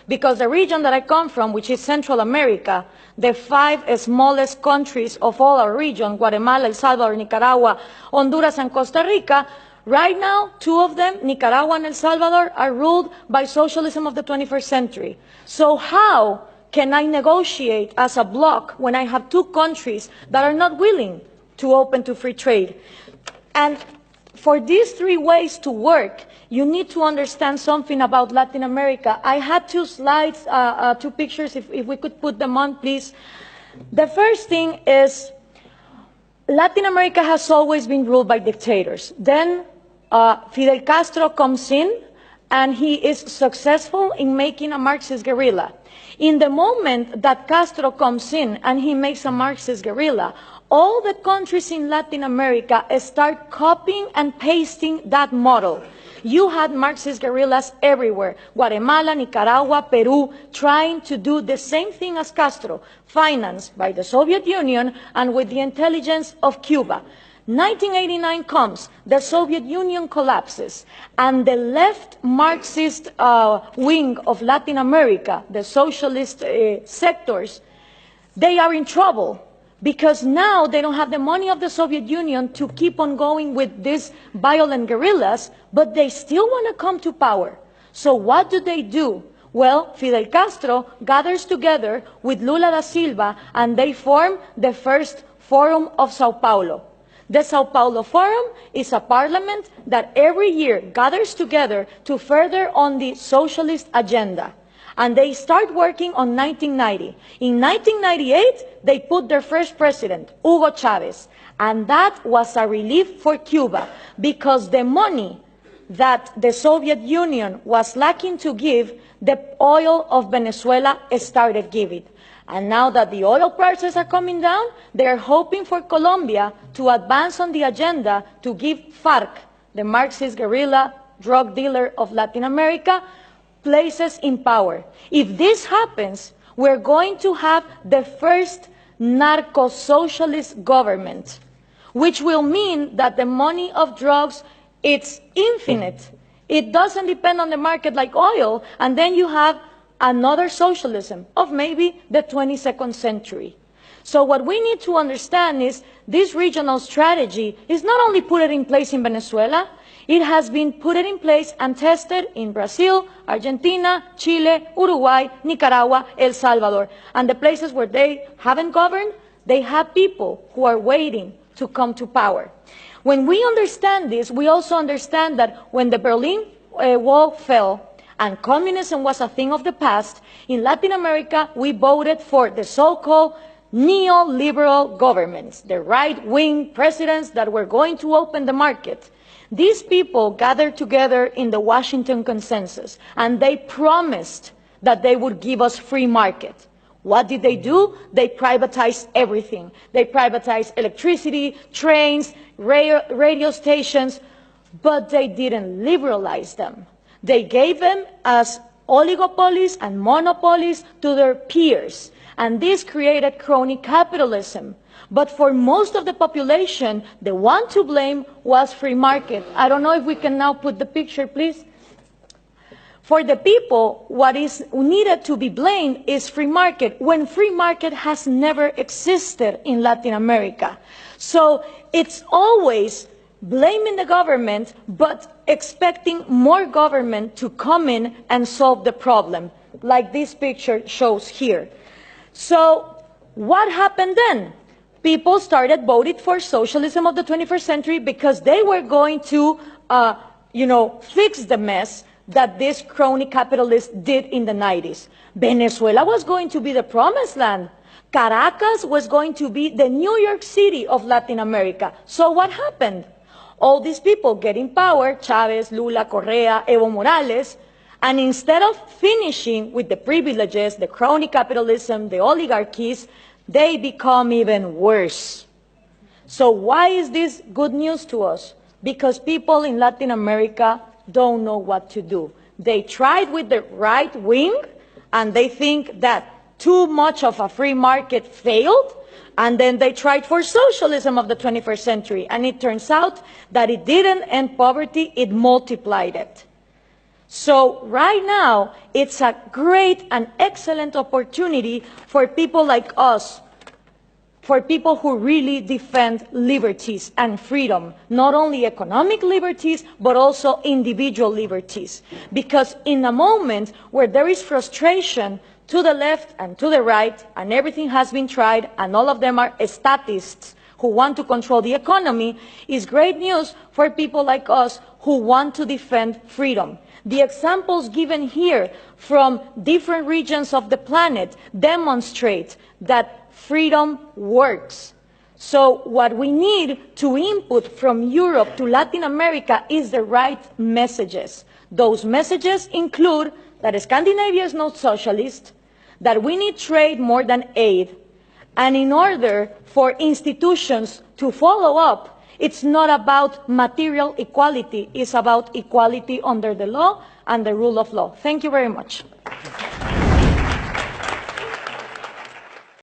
because the region that I come from, which is Central America, the 5 smallest countries of all our region, Guatemala, El Salvador, Nicaragua, Honduras, and Costa Rica, right now, 2 of them, Nicaragua and El Salvador, are ruled by socialism of the 21st century. So how can I negotiate as a bloc when I have 2 countries that are not willing to open to free trade? And for these 3 ways to work, you need to understand something about Latin America. I had 2 slides, 2 pictures, if we could put them on, please. The first thing is Latin America has always been ruled by dictators. Then Fidel Castro comes in, and he is successful in making a Marxist guerrilla. In the moment that Castro comes in and he makes a Marxist guerrilla, all the countries in Latin America start copying and pasting that model. You had Marxist guerrillas everywhere, Guatemala, Nicaragua, Peru, trying to do the same thing as Castro, financed by the Soviet Union and with the intelligence of Cuba. 1989 comes, the Soviet Union collapses, and the left Marxist wing of Latin America, the socialist sectors, they are in trouble, because now they don't have the money of the Soviet Union to keep on going with these violent guerrillas, but they still want to come to power. So what do? Well, Fidel Castro gathers together with Lula da Silva, and they form the first Forum of São Paulo. The Sao Paulo Forum is a parliament that every year gathers together to further on the socialist agenda. And they start working on 1990. In 1998, they put their first president, Hugo Chavez. And that was a relief for Cuba, because the money that the Soviet Union was lacking to give, the oil of Venezuela started giving. And now that the oil prices are coming down, they are hoping for Colombia to advance on the agenda to give FARC, the Marxist guerrilla drug dealer of Latin America, places in power. If this happens, we're going to have the first narco-socialist government, which will mean that the money of drugs, it's infinite. It doesn't depend on the market like oil, and then you have another socialism of maybe the 22nd century. So what we need to understand is this regional strategy is not only put in place in Venezuela, it has been put in place and tested in Brazil, Argentina, Chile, Uruguay, Nicaragua, El Salvador. And the places where they haven't governed, they have people who are waiting to come to power. When we understand this, we also understand that when the Berlin Wall fell, and communism was a thing of the past, in Latin America, we voted for the so-called neoliberal governments, the right-wing presidents that were going to open the market. These people gathered together in the Washington Consensus, and they promised that they would give us free market. What did they do? They privatized everything. They privatized electricity, trains, radio stations, but they didn't liberalize them. They gave them as oligopolies and monopolies to their peers, and this created crony capitalism. But for most of the population, the one to blame was free market. I don't know if we can now put the picture, please. For the people, what is needed to be blamed is free market, when free market has never existed in Latin America. So it's always blaming the government, but expecting more government to come in and solve the problem, like this picture shows here. So what happened then? People started voting for socialism of the 21st century because they were going to, fix the mess that this crony capitalists did in the 90s. Venezuela was going to be the promised land. Caracas was going to be the New York City of Latin America. So what happened? All these people get in power, Chavez, Lula, Correa, Evo Morales, and instead of finishing with the privileges, the crony capitalism, the oligarchies, they become even worse. So why is this good news to us? Because people in Latin America don't know what to do. They tried with the right wing, and they think that too much of a free market failed, and then they tried for socialism of the 21st century, and it turns out that it didn't end poverty, it multiplied it. So right now, it's a great and excellent opportunity for people like us, for people who really defend liberties and freedom, not only economic liberties, but also individual liberties. Because in a moment where there is frustration to the left and to the right, and everything has been tried, and all of them are statists who want to control the economy, is great news for people like us who want to defend freedom. The examples given here from different regions of the planet demonstrate that freedom works. So what we need to input from Europe to Latin America is the right messages. Those messages include that Scandinavia is not socialist, that we need trade more than aid, and in order for institutions to follow up, it's not about material equality, it's about equality under the law and the rule of law. Thank you very much.